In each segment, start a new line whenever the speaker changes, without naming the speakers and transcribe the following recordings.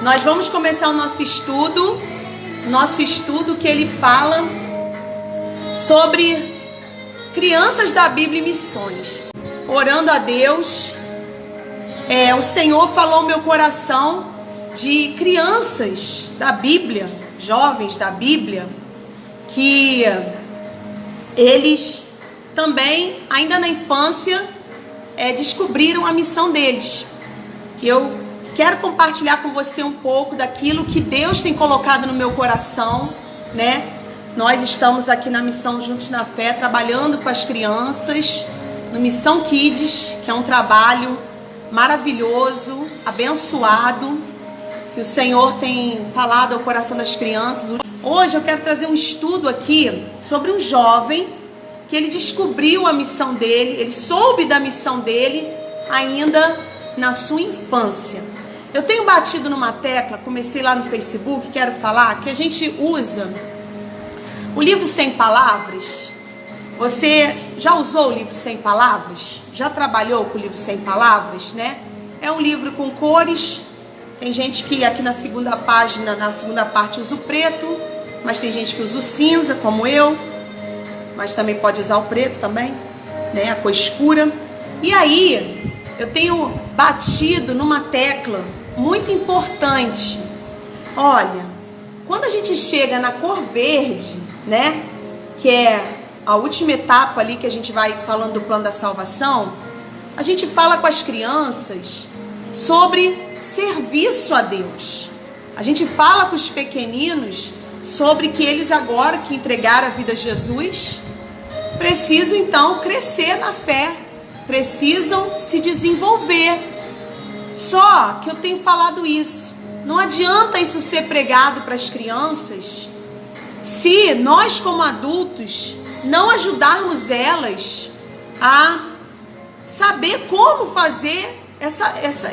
Nós vamos começar o nosso estudo que ele fala sobre crianças da Bíblia e missões. Orando a Deus, o Senhor falou no meu coração de crianças da Bíblia, jovens da Bíblia, que eles também, ainda na infância, descobriram a missão deles. Que eu quero compartilhar com você um pouco daquilo que Deus tem colocado no meu coração, né? Nós estamos aqui na Missão Juntos na Fé, trabalhando com as crianças, no Missão Kids, que é um trabalho maravilhoso, abençoado, que o Senhor tem falado ao coração das crianças. Hoje eu quero trazer um estudo aqui sobre um jovem que ele descobriu a missão dele, ele soube da missão dele ainda na sua infância. Eu tenho batido numa tecla, comecei lá no Facebook, quero falar, que a gente usa o livro 100 palavras. Você já usou o livro 100 palavras? Já trabalhou com o livro 100 palavras, né? É um livro com cores. Tem gente que aqui na segunda página, na segunda parte, usa o preto, mas tem gente que usa o cinza, como eu. Mas também pode usar o preto também, né? A cor escura. E aí, eu tenho batido numa tecla muito importante. Olha, quando a gente chega na cor verde, né? Que é a última etapa ali que a gente vai falando do plano da salvação, a gente fala com as crianças sobre serviço a Deus. A gente fala com os pequeninos sobre que eles agora que entregaram a vida a Jesus, precisam então crescer na fé, precisam se desenvolver. Só que eu tenho falado isso, não adianta isso ser pregado para as crianças se nós como adultos não ajudarmos elas a saber como fazer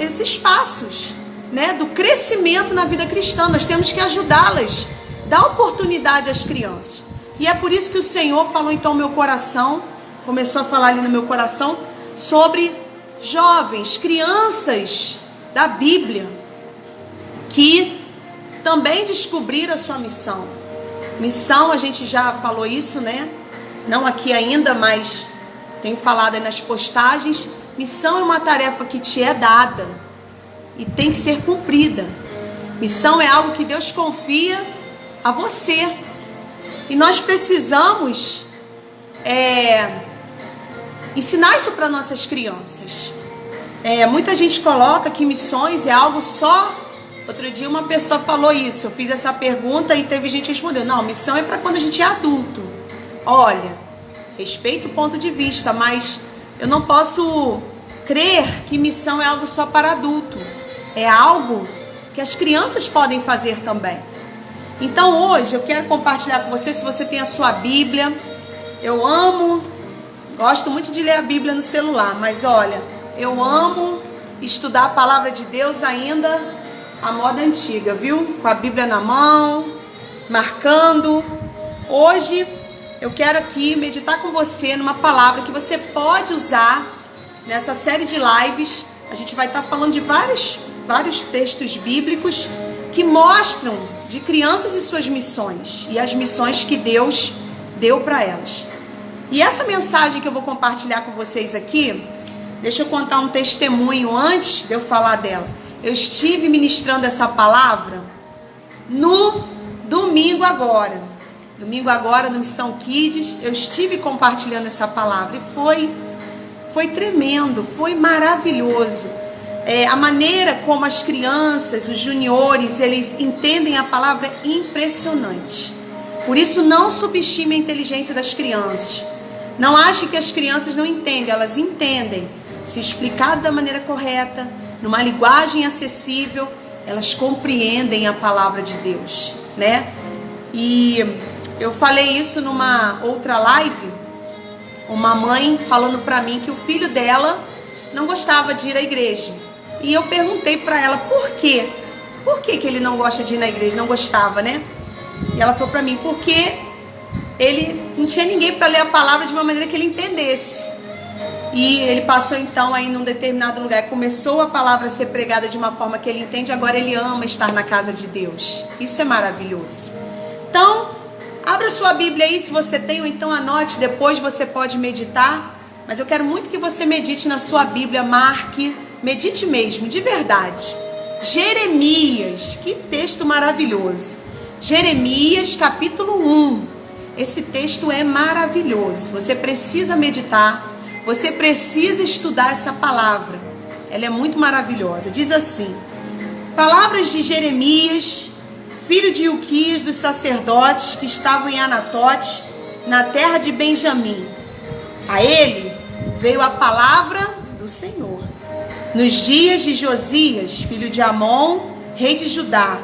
esses passos, né, do crescimento na vida cristã. Nós temos que ajudá-las, dar oportunidade às crianças. E é por isso que o Senhor falou então no meu coração, começou a falar ali no meu coração, sobre jovens, crianças da Bíblia, que também descobriram a sua missão. Missão, a gente já falou isso, né? Não aqui ainda, mas tenho falado aí nas postagens. Missão é uma tarefa que te é dada e tem que ser cumprida. Missão é algo que Deus confia a você. E nós precisamos ensinar isso para nossas crianças. Muita gente coloca que missões é algo só. Outro dia uma pessoa falou isso, eu fiz essa pergunta e teve gente que respondeu: não, missão é para quando a gente é adulto. Olha, respeito o ponto de vista, mas eu não posso crer que missão é algo só para adulto. É algo que as crianças podem fazer também. Então hoje eu quero compartilhar com você, se você tem a sua Bíblia. Eu gosto muito de ler a Bíblia no celular, mas olha, eu amo estudar a palavra de Deus ainda a moda antiga, viu? Com a Bíblia na mão, marcando. Hoje eu quero aqui meditar com você numa palavra que você pode usar nessa série de lives. A gente vai estar falando de vários textos bíblicos que mostram de crianças e suas missões e as missões que Deus deu para elas. E essa mensagem que eu vou compartilhar com vocês aqui, deixa eu contar um testemunho antes de eu falar dela. Eu estive ministrando essa palavra no domingo agora. Domingo agora, no Missão Kids, eu estive compartilhando essa palavra e foi tremendo, foi maravilhoso. A maneira como as crianças, os juniores, eles entendem a palavra é impressionante. Por isso, não subestime a inteligência das crianças. Não ache que as crianças não entendem, elas entendem. Se explicado da maneira correta, numa linguagem acessível, elas compreendem a palavra de Deus, né? E eu falei isso numa outra live, uma mãe falando pra mim que o filho dela não gostava de ir à igreja. E eu perguntei pra ela por quê? Por que ele não gosta de ir na igreja? Não gostava, né? E ela falou pra mim, porque ele não tinha ninguém pra ler a palavra de uma maneira que ele entendesse. E ele passou então aí num determinado lugar, começou a palavra a ser pregada de uma forma que ele entende, agora ele ama estar na casa de Deus. Isso é maravilhoso. Então, abra sua Bíblia aí, se você tem, ou então anote, depois você pode meditar. Mas eu quero muito que você medite na sua Bíblia, marque, medite mesmo, de verdade. Jeremias, que texto maravilhoso. Jeremias capítulo 1. Esse texto é maravilhoso. Você precisa meditar. Você precisa estudar essa palavra. Ela é muito maravilhosa. Diz assim: palavras de Jeremias, filho de Ilquias, dos sacerdotes que estavam em Anatote, na terra de Benjamim. A ele veio a palavra do Senhor nos dias de Josias, filho de Amon, rei de Judá,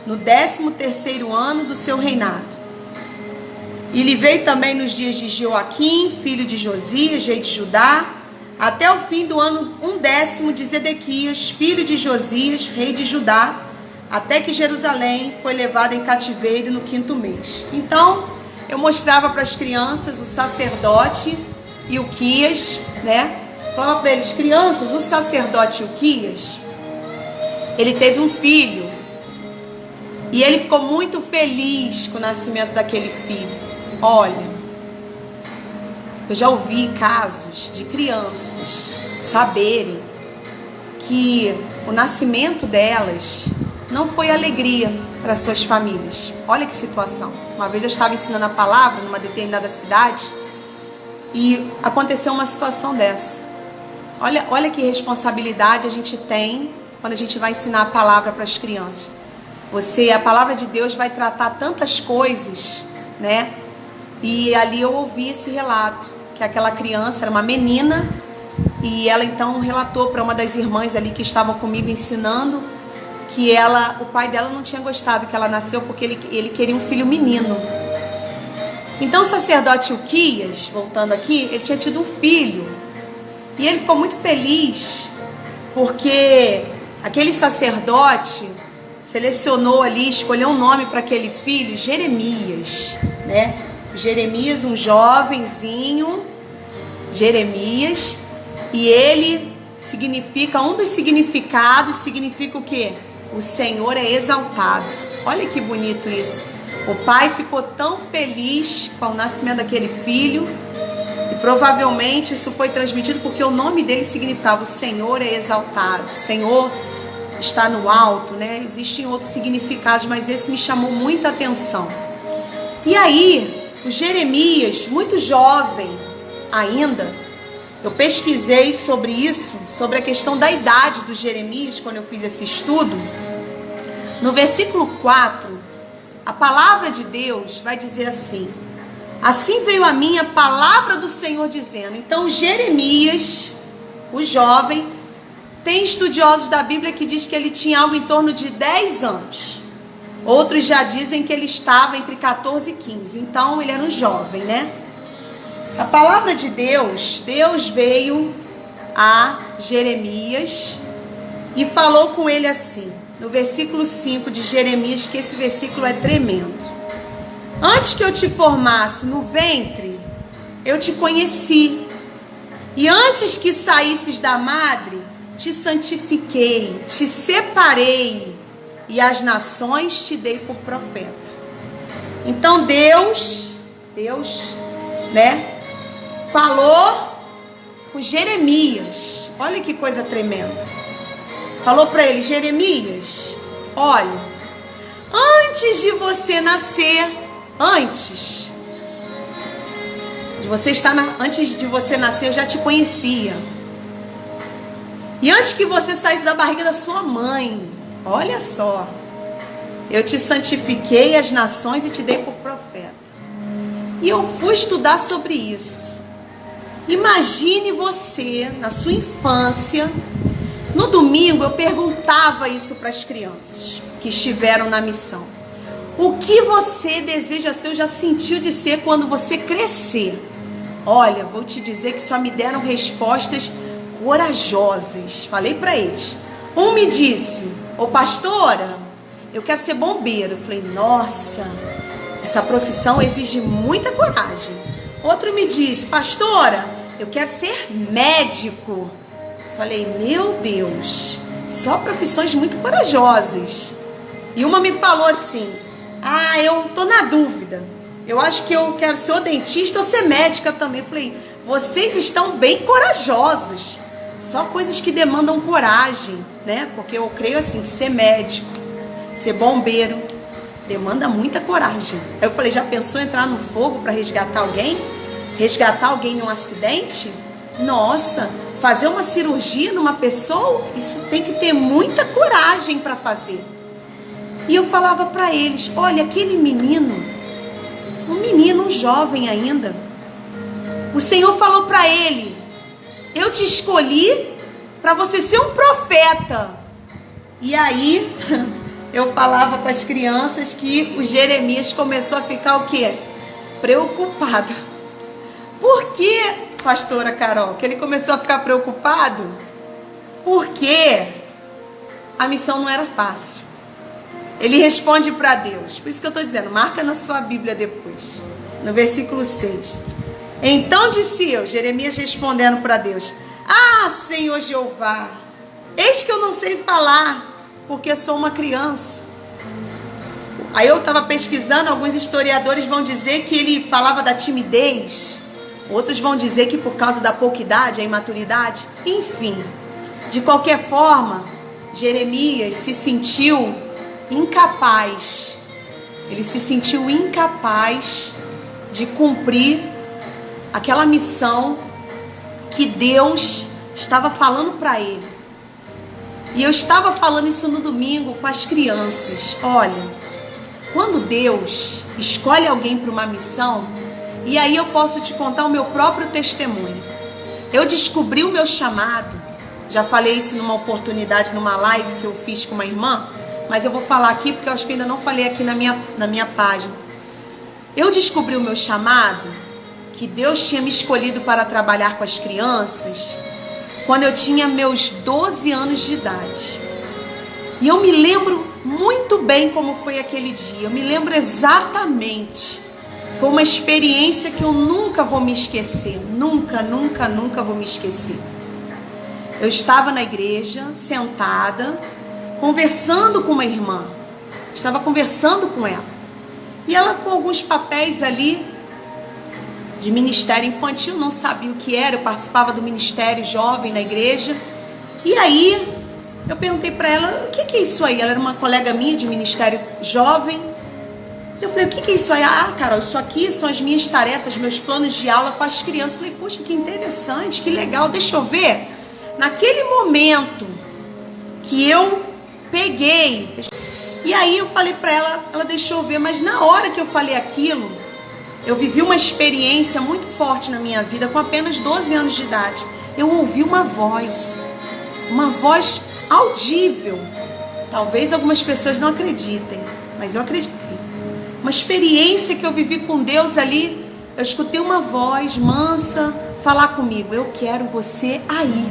no 13º ano do seu reinado. E lhe veio também nos dias de Joaquim, filho de Josias, rei de Judá, até o fim do ano 10º de Zedequias, filho de Josias, rei de Judá, até que Jerusalém foi levada em cativeiro no 5º mês. Então, eu mostrava para as crianças o sacerdote Ilquias, né? Falava para eles: crianças, o sacerdote Ilquias, ele teve um filho. E ele ficou muito feliz com o nascimento daquele filho. Olha, eu já ouvi casos de crianças saberem que o nascimento delas não foi alegria para suas famílias. Olha que situação. Uma vez eu estava ensinando a palavra numa determinada cidade e aconteceu uma situação dessa. Olha que responsabilidade a gente tem quando a gente vai ensinar a palavra para as crianças. A palavra de Deus vai tratar tantas coisas, né? E ali eu ouvi esse relato, que aquela criança era uma menina, e ela então relatou para uma das irmãs ali que estavam comigo ensinando, que o pai dela não tinha gostado que ela nasceu, porque ele queria um filho menino. Então o sacerdote Ilquias, voltando aqui, ele tinha tido um filho, e ele ficou muito feliz, porque aquele sacerdote selecionou ali, escolheu um nome para aquele filho, Jeremias, né? Jeremias, um jovenzinho, Jeremias, e ele significa, um dos significados significa o quê? O Senhor é exaltado. Olha que bonito isso. O pai ficou tão feliz com o nascimento daquele filho, e provavelmente isso foi transmitido porque o nome dele significava: o Senhor é exaltado, o Senhor está no alto, né? Existem outros significados, mas esse me chamou muita atenção. E aí, o Jeremias, muito jovem ainda, eu pesquisei sobre isso, sobre a questão da idade do Jeremias, quando eu fiz esse estudo. No versículo 4, a palavra de Deus vai dizer assim: assim veio a mim a palavra do Senhor dizendo. Então Jeremias, o jovem, tem estudiosos da Bíblia que diz que ele tinha algo em torno de 10 anos. Outros já dizem que ele estava entre 14 e 15. Então ele era um jovem, né? A palavra de Deus veio a Jeremias e falou com ele assim, no versículo 5 de Jeremias, que esse versículo é tremendo. Antes que eu te formasse no ventre, eu te conheci. E antes que saísses da madre, te santifiquei, te separei, e as nações te dei por profeta. Então Deus, né, falou com Jeremias. Olha que coisa tremenda. Falou para ele: Jeremias, olha, antes de você nascer, antes de você nascer, eu já te conhecia. E antes que você saísse da barriga da sua mãe, olha só, eu te santifiquei as nações e te dei por profeta. E eu fui estudar sobre isso. Imagine você, na sua infância, no domingo eu perguntava isso para as crianças que estiveram na missão. O que você deseja ser, ou já sentiu de ser quando você crescer? Olha, vou te dizer que só me deram respostas corajosas. Falei para eles. Um me disse: ô pastora, eu quero ser bombeiro. Eu falei: nossa, essa profissão exige muita coragem. Outro me disse: pastora, eu quero ser médico. Falei, meu Deus, só profissões muito corajosas. E uma me falou assim, eu tô na dúvida, eu acho que eu quero ser ou dentista ou ser médica também. Eu falei, vocês estão bem corajosos, só coisas que demandam coragem, né? Porque eu creio assim, que ser médico, ser bombeiro, demanda muita coragem. Aí eu falei, já pensou em entrar no fogo para resgatar alguém? Resgatar alguém em um acidente? Nossa, fazer uma cirurgia numa pessoa, isso tem que ter muita coragem para fazer. E eu falava para eles, olha, aquele menino, um jovem ainda, o Senhor falou para ele, eu te escolhi para você ser um profeta. E aí, eu falava com as crianças que o Jeremias começou a ficar o quê? Preocupado. Por que, pastora Carol, que ele começou a ficar preocupado? Porque a missão não era fácil. Ele responde para Deus. Por isso que eu estou dizendo, marca na sua Bíblia depois. No versículo 6. Então disse eu, Jeremias respondendo para Deus, Senhor Jeová, eis que eu não sei falar, porque sou uma criança. Aí eu estava pesquisando, alguns historiadores vão dizer que ele falava da timidez, outros vão dizer que por causa da pouca idade, a imaturidade, enfim. De qualquer forma, Jeremias se sentiu incapaz, ele se sentiu incapaz de cumprir aquela missão que Deus estava falando para ele. E eu estava falando isso no domingo com as crianças. Olha, quando Deus escolhe alguém para uma missão, e aí eu posso te contar o meu próprio testemunho. Eu descobri o meu chamado, já falei isso numa oportunidade, numa live que eu fiz com uma irmã, mas eu vou falar aqui porque eu acho que ainda não falei aqui na minha página. Eu descobri o meu chamado, que Deus tinha me escolhido para trabalhar com as crianças, quando eu tinha meus 12 anos de idade. E eu me lembro muito bem como foi aquele dia, eu me lembro exatamente. Foi uma experiência que eu nunca vou me esquecer, nunca vou me esquecer. Eu estava na igreja, sentada, conversando com uma irmã, estava conversando com ela, e ela com alguns papéis ali, de ministério infantil, não sabia o que era, eu participava do ministério jovem na igreja, e aí eu perguntei para ela, o que é isso aí? Ela era uma colega minha de ministério jovem, eu falei, o que é isso aí? Carol, isso aqui são as minhas tarefas, meus planos de aula com as crianças. Eu falei, poxa, que interessante, que legal, deixa eu ver. Naquele momento que eu peguei, e aí eu falei para ela, ela deixou eu ver, mas na hora que eu falei aquilo, eu vivi uma experiência muito forte na minha vida, com apenas 12 anos de idade. Eu ouvi uma voz audível. Talvez algumas pessoas não acreditem, mas eu acreditei. Uma experiência que eu vivi com Deus ali, eu escutei uma voz mansa falar comigo, eu quero você aí.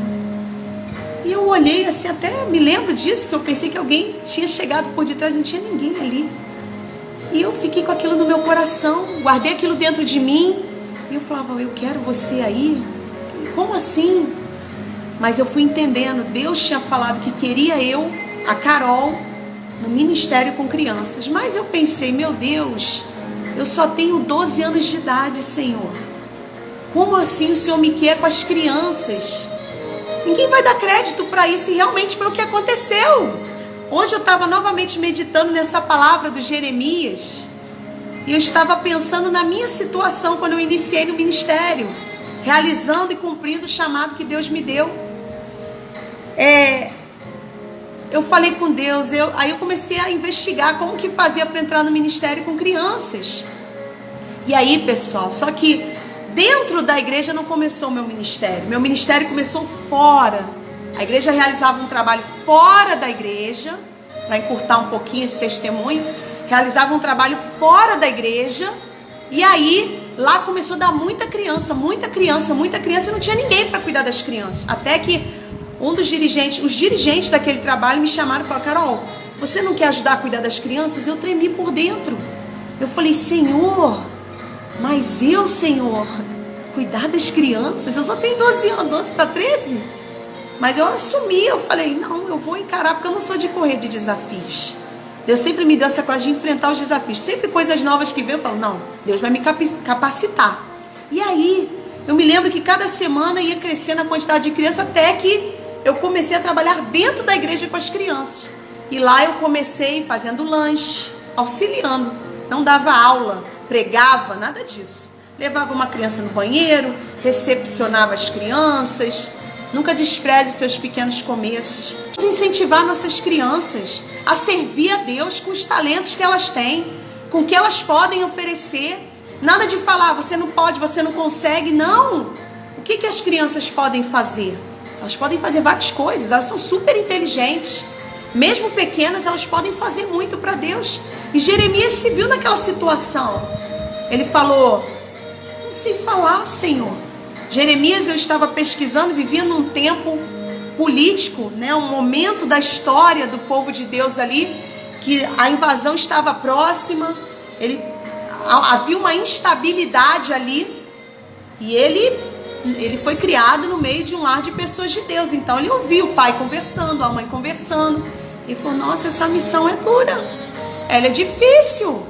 E eu olhei assim, até me lembro disso, que eu pensei que alguém tinha chegado por detrás, não tinha ninguém ali. E eu fiquei com aquilo no meu coração, guardei aquilo dentro de mim. E eu falava, eu quero você aí? Como assim? Mas eu fui entendendo, Deus tinha falado que queria eu, a Carol, no ministério com crianças. Mas eu pensei, meu Deus, eu só tenho 12 anos de idade, Senhor. Como assim o Senhor me quer com as crianças? Ninguém vai dar crédito para isso, e realmente foi o que aconteceu. Hoje eu estava novamente meditando nessa palavra do Jeremias, e eu estava pensando na minha situação quando eu iniciei no ministério, realizando e cumprindo o chamado que Deus me deu. Eu falei com Deus, aí eu comecei a investigar como que fazia para entrar no ministério com crianças. E aí, pessoal, só que dentro da igreja não começou o meu ministério começou fora. A igreja realizava um trabalho fora da igreja, para encurtar um pouquinho esse testemunho, realizava um trabalho fora da igreja, e aí lá começou a dar muita criança, e não tinha ninguém para cuidar das crianças. Até que os dirigentes daquele trabalho me chamaram e falaram, Carol, você não quer ajudar a cuidar das crianças? Eu tremi por dentro. Eu falei, Senhor, mas Senhor, cuidar das crianças? Eu só tenho 12 anos, 12 para 13. Mas eu assumi, eu falei, não, eu vou encarar, porque eu não sou de correr de desafios. Deus sempre me deu essa coragem de enfrentar os desafios. Sempre coisas novas que vem, eu falo, não, Deus vai me capacitar. E aí, eu me lembro que cada semana ia crescendo a quantidade de crianças, até que eu comecei a trabalhar dentro da igreja com as crianças. E lá eu comecei fazendo lanche, auxiliando. Não dava aula, pregava, nada disso. Levava uma criança no banheiro, recepcionava as crianças. Nunca despreze os seus pequenos começos. Vamos incentivar nossas crianças a servir a Deus com os talentos que elas têm, com o que elas podem oferecer. Nada de falar, você não pode, você não consegue. Não! O que as crianças podem fazer? Elas podem fazer várias coisas, elas são super inteligentes. Mesmo pequenas, elas podem fazer muito para Deus. E Jeremias se viu naquela situação. Ele falou, não sei falar, Senhor. Jeremias, eu estava pesquisando, vivia num tempo político, né? Um momento da história do povo de Deus ali, que a invasão estava próxima, havia uma instabilidade ali, e ele foi criado no meio de um lar de pessoas de Deus. Então ele ouviu o pai conversando, a mãe conversando, e falou, nossa, essa missão é dura, ela é difícil.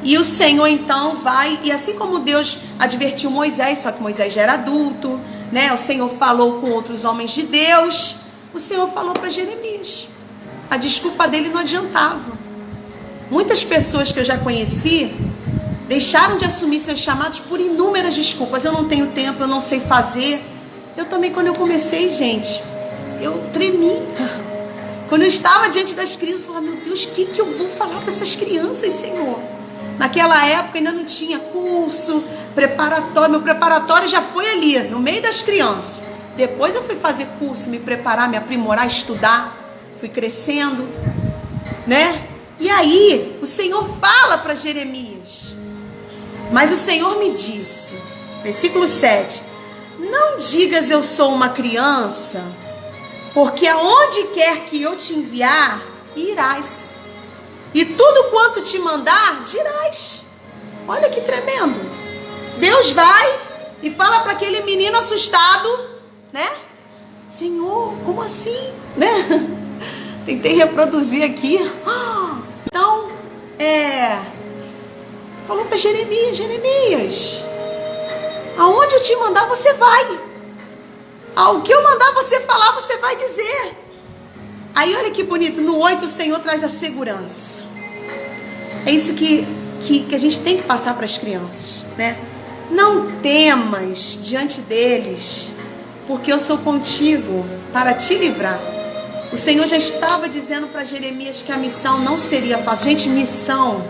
E o Senhor então vai, e assim como Deus advertiu Moisés, só que Moisés já era adulto, né? O Senhor falou com outros homens de Deus, o Senhor falou para Jeremias. A desculpa dele não adiantava. Muitas pessoas que eu já conheci deixaram de assumir seus chamados por inúmeras desculpas. Eu não tenho tempo, eu não sei fazer. Eu também, quando eu comecei, gente, eu tremi. Quando eu estava diante das crianças, eu falava, meu Deus, o que eu vou falar para essas crianças, Senhor? Naquela época ainda não tinha curso, preparatório. Meu preparatório já foi ali, no meio das crianças. Depois eu fui fazer curso, me preparar, me aprimorar, estudar. Fui crescendo, né? E aí, o Senhor fala para Jeremias. Mas o Senhor me disse, versículo 7. Não digas eu sou uma criança, porque aonde quer que eu te enviar, irás. E tudo quanto te mandar, dirás. Olha que tremendo. Deus vai e fala para aquele menino assustado, né? Senhor, como assim? Né? Tentei reproduzir aqui. Então, falou para Jeremias, Jeremias, aonde eu te mandar, você vai. Ao que eu mandar você falar, você vai dizer. Aí olha que bonito, no 8 o Senhor traz a segurança. É isso que a gente tem que passar para as crianças, né? Não temas diante deles, porque eu sou contigo para te livrar. O Senhor já estava dizendo para Jeremias que a missão não seria fácil. Gente, missão,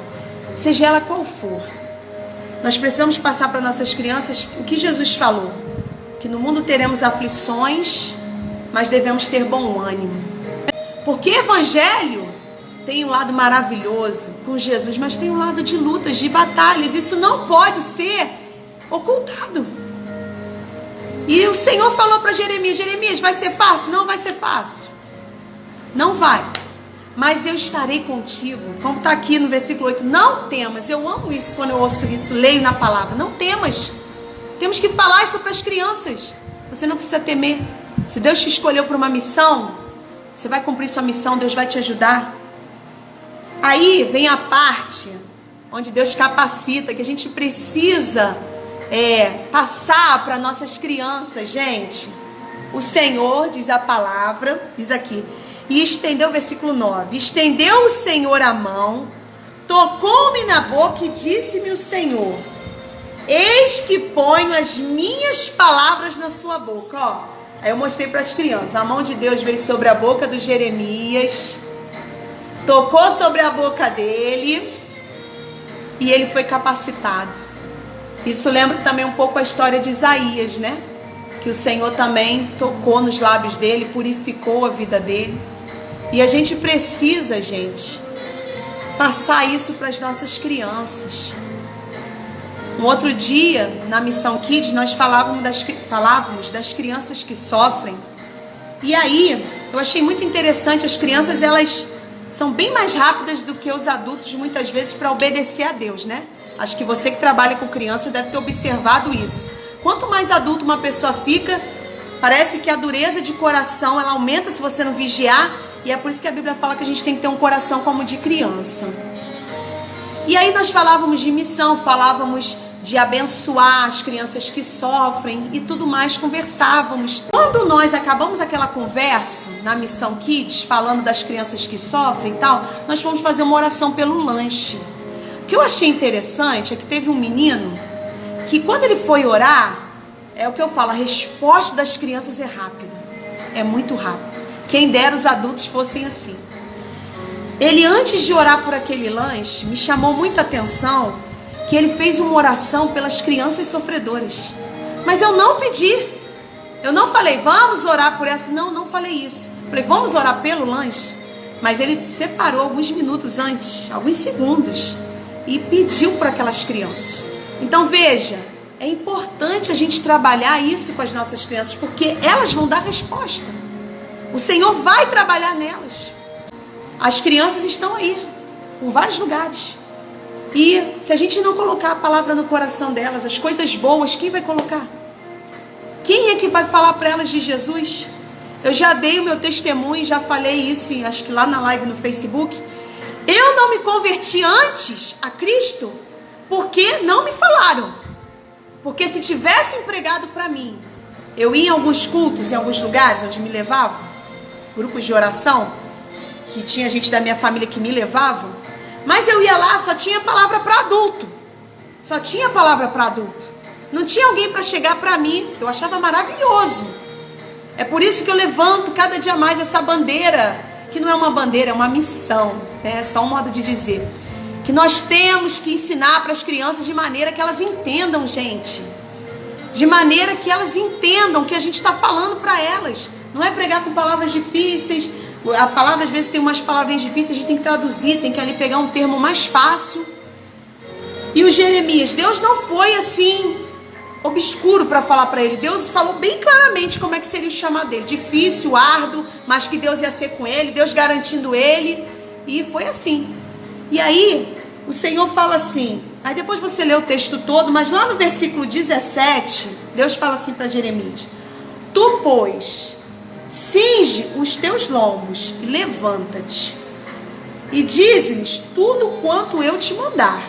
seja ela qual for, nós precisamos passar para nossas crianças o que Jesus falou, que no mundo teremos aflições, mas devemos ter bom ânimo. Porque evangelho tem um lado maravilhoso com Jesus, mas tem um lado de lutas, de batalhas. Isso não pode ser ocultado. E o Senhor falou para Jeremias, Jeremias, vai ser fácil? Não vai ser fácil. Não vai. Mas eu estarei contigo. Como está aqui no versículo 8. Não temas. Eu amo isso quando eu ouço isso, leio na palavra. Não temas. Temos que falar isso para as crianças. Você não precisa temer. Se Deus te escolheu para uma missão, você vai cumprir sua missão, Deus vai te ajudar. Aí vem a parte onde Deus capacita, que a gente precisa passar para nossas crianças, gente. O Senhor, diz a palavra, diz aqui, e estendeu, versículo 9, estendeu o Senhor a mão, tocou-me na boca e disse-me o Senhor, eis que ponho as minhas palavras na sua boca. Ó, aí eu mostrei para as crianças, a mão de Deus veio sobre a boca do Jeremias, tocou sobre a boca dele e ele foi capacitado. Isso lembra também um pouco a história de Isaías, né? Que o Senhor também tocou nos lábios dele, purificou a vida dele. E a gente precisa, gente, passar isso para as nossas crianças. Um outro dia, na Missão Kids, nós falávamos das crianças que sofrem. E aí, eu achei muito interessante, as crianças, elas são bem mais rápidas do que os adultos, muitas vezes, para obedecer a Deus, né? Acho que você que trabalha com crianças deve ter observado isso. Quanto mais adulto uma pessoa fica, parece que a dureza de coração ela aumenta se você não vigiar. E é por isso que a Bíblia fala que a gente tem que ter um coração como de criança. E aí nós falávamos de missão, falávamos de abençoar as crianças que sofrem e tudo mais, conversávamos. Quando nós acabamos aquela conversa na Missão Kids, falando das crianças que sofrem e tal, nós fomos fazer uma oração pelo lanche. O que eu achei interessante é que teve um menino que quando ele foi orar, é o que eu falo, a resposta das crianças é rápida, é muito rápida. Quem dera os adultos fossem assim. Ele, antes de orar por aquele lanche, me chamou muita atenção que ele fez uma oração pelas crianças sofredoras. Mas eu não pedi. Eu não falei, vamos orar por essa. Não, não falei isso. Falei, vamos orar pelo lanche. Mas ele separou alguns minutos antes, alguns segundos, e pediu para aquelas crianças. Então veja, é importante a gente trabalhar isso com as nossas crianças, porque elas vão dar resposta. O Senhor vai trabalhar nelas. As crianças estão aí, por vários lugares. E se a gente não colocar a palavra no coração delas, as coisas boas, quem vai colocar? Quem é que vai falar para elas de Jesus? Eu já dei o meu testemunho, já falei isso, acho que lá na live no Facebook. Eu não me converti antes a Cristo porque não me falaram. Porque se tivessem pregado para mim, eu ia em alguns cultos, em alguns lugares onde me levavam, grupos de oração, que tinha gente da minha família que me levava, mas eu ia lá, só tinha palavra para adulto. Só tinha palavra para adulto. Não tinha alguém para chegar para mim. Eu achava maravilhoso. É por isso que eu levanto cada dia mais essa bandeira, que não é uma bandeira, é uma missão, né? É só um modo de dizer. Que nós temos que ensinar para as crianças de maneira que elas entendam, gente. De maneira que elas entendam o que a gente está falando para elas. Não é pregar com palavras difíceis. A palavra às vezes tem umas palavrinhas difíceis, a gente tem que traduzir, tem que ali pegar um termo mais fácil. E o Jeremias, Deus não foi assim obscuro para falar para ele. Deus falou bem claramente como é que seria o chamado dele. Difícil, árduo, mas que Deus ia ser com ele, Deus garantindo ele. E foi assim. E aí, o Senhor fala assim, aí depois você lê o texto todo, mas lá no versículo 17, Deus fala assim para Jeremias: Tu, pois, cinge os teus lombos e levanta-te, e dize-lhes tudo quanto eu te mandar.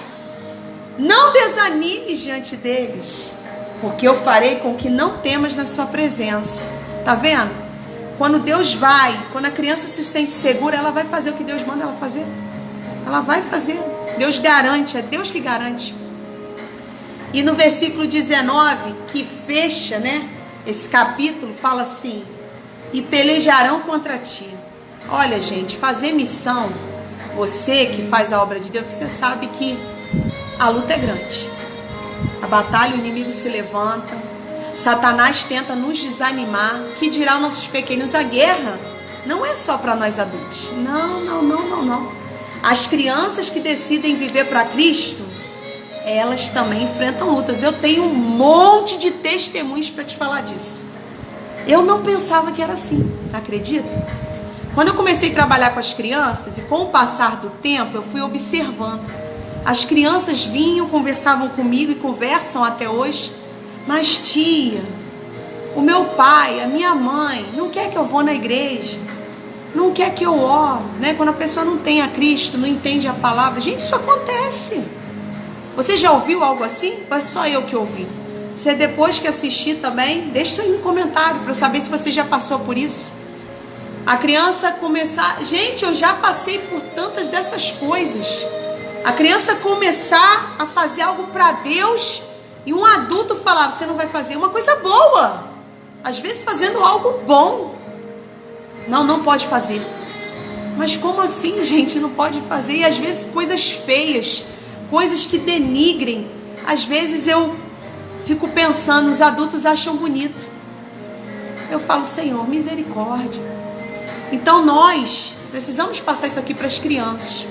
Não desanimes diante deles, porque eu farei com que não temas na sua presença. Tá vendo? Quando Deus vai, quando a criança se sente segura, ela vai fazer o que Deus manda ela fazer. Ela vai fazer. Deus garante, é Deus que garante. E no versículo 19, que fecha, né, esse capítulo, fala assim: e pelejarão contra ti. Olha, gente, fazer missão, você que faz a obra de Deus, você sabe que a luta é grande. A batalha, o inimigo se levanta, Satanás tenta nos desanimar. Que dirá nossos pequenos? A guerra não é só para nós adultos. Não. As crianças que decidem viver para Cristo, elas também enfrentam lutas. Eu tenho um monte de testemunhos para te falar disso. Eu não pensava que era assim, acredita? Quando eu comecei a trabalhar com as crianças, e com o passar do tempo, eu fui observando. As crianças vinham, conversavam comigo e conversam até hoje. Mas tia, o meu pai, a minha mãe, não quer que eu vou na igreja. Não quer que eu oro, né? Quando a pessoa não tem a Cristo, não entende a palavra. Gente, isso acontece. Você já ouviu algo assim? Ou é só eu que ouvi? Você depois que assistir também, deixa isso aí no comentário para eu saber se você já passou por isso. A criança começar... Gente, eu já passei por tantas dessas coisas. A criança começar a fazer algo para Deus e um adulto falar, você não vai fazer uma coisa boa. Às vezes fazendo algo bom. Não pode fazer. Mas como assim, gente, não pode fazer? E às vezes coisas feias, coisas que denigrem. Às vezes eu fico pensando, os adultos acham bonito. Eu falo, Senhor, misericórdia. Então nós precisamos passar isso aqui para as crianças.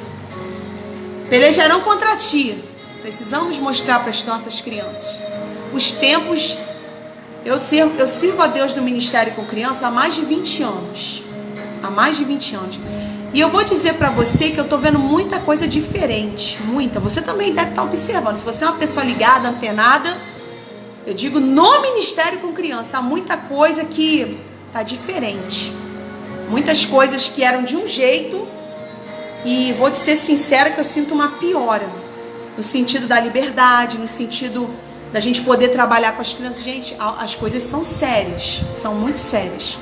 Pelejarão contra ti. Precisamos mostrar para as nossas crianças. Os tempos... Eu sirvo a Deus no ministério com crianças há mais de 20 anos. Há mais de 20 anos. E eu vou dizer para você que eu tô vendo muita coisa diferente, muita. Você também deve estar observando. Se você é uma pessoa ligada, antenada, eu digo no ministério com criança, há muita coisa que tá diferente. Muitas coisas que eram de um jeito, e vou te ser sincera que eu sinto uma piora, no sentido da liberdade, no sentido da gente poder trabalhar com as crianças. Gente, as coisas são sérias, são muito sérias.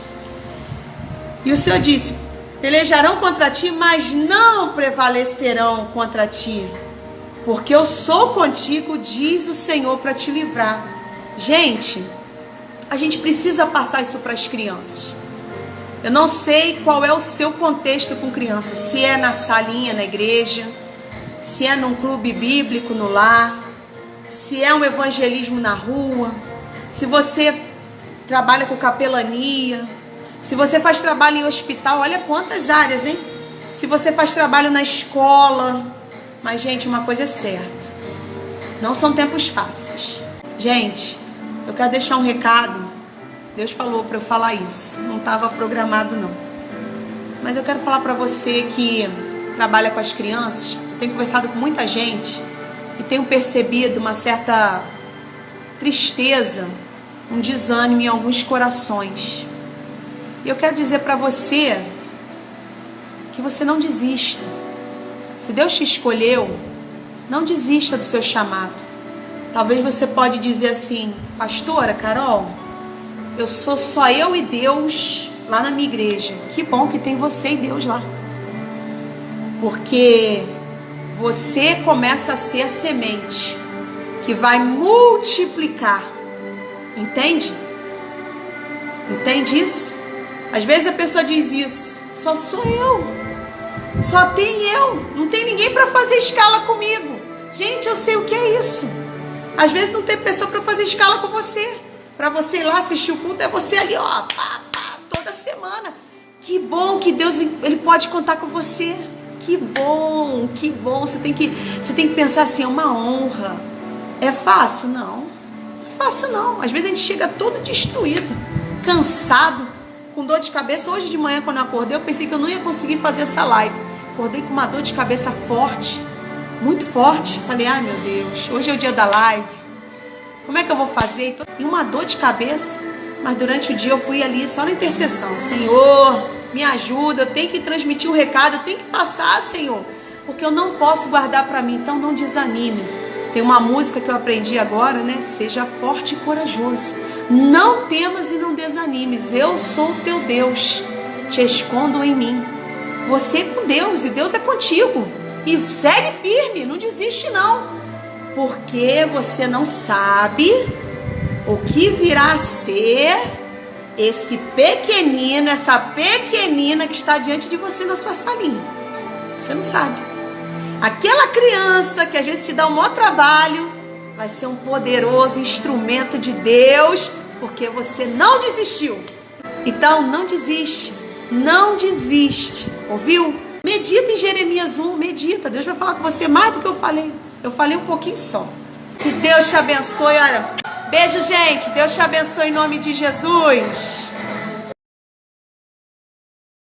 E o Senhor disse: pelejarão contra ti, mas não prevalecerão contra ti, porque eu sou contigo, diz o Senhor, para te livrar. Gente, a gente precisa passar isso para as crianças. Eu não sei qual é o seu contexto com crianças, se é na salinha, na igreja, se é num clube bíblico no lar, se é um evangelismo na rua, se você trabalha com capelania, se você faz trabalho em hospital, olha quantas áreas, hein? Se você faz trabalho na escola. Mas, gente, uma coisa é certa, não são tempos fáceis. Gente, eu quero deixar um recado. Deus falou para eu falar isso, não estava programado não. Mas eu quero falar para você que trabalha com as crianças. Eu tenho conversado com muita gente e tenho percebido uma certa tristeza, um desânimo em alguns corações. E eu quero dizer para você que você não desista. Se Deus te escolheu, não desista do seu chamado. Talvez você pode dizer assim: pastora Carol, eu sou só eu e Deus lá na minha igreja. Que bom que tem você e Deus lá. Porque você começa a ser a semente que vai multiplicar. Entende? Entende isso? Às vezes a pessoa diz isso: só sou eu. Só tem eu. Não tem ninguém para fazer escala comigo. Gente, eu sei o que é isso. Às vezes não tem pessoa para fazer escala com você. Para você ir lá assistir o culto, é você ali, ó, toda semana. Que bom que Deus, Ele pode contar com você. Que bom, que bom. Você tem que pensar assim: é uma honra. É fácil? Não. Não é fácil não. Às vezes a gente chega todo destruído, cansado, com dor de cabeça. Hoje de manhã, quando eu acordei, eu pensei que eu não ia conseguir fazer essa live. Acordei com uma dor de cabeça forte, muito forte. Falei: ai meu Deus, hoje é o dia da live. Como é que eu vou fazer? E uma dor de cabeça. Mas durante o dia eu fui ali só na intercessão. Senhor, me ajuda. Eu tenho que transmitir o recado. Eu tenho que passar, Senhor. Porque eu não posso guardar para mim. Então não desanime. Tem uma música que eu aprendi agora, né? Seja forte e corajoso. Não temas e não desanimes. Eu sou o teu Deus. Te escondo em mim. Você é com Deus e Deus é contigo. E segue firme. Não desiste não. Porque você não sabe o que virá a ser esse pequenino, essa pequenina que está diante de você na sua salinha. Você não sabe. Aquela criança que às vezes te dá um maior trabalho, vai ser um poderoso instrumento de Deus, porque você não desistiu. Então não desiste, não desiste. Ouviu? Medita em Jeremias 1, medita. Deus vai falar com você mais do que eu falei. Eu falei um pouquinho só. Que Deus te abençoe. Olha, beijo, gente. Deus te abençoe em nome de Jesus.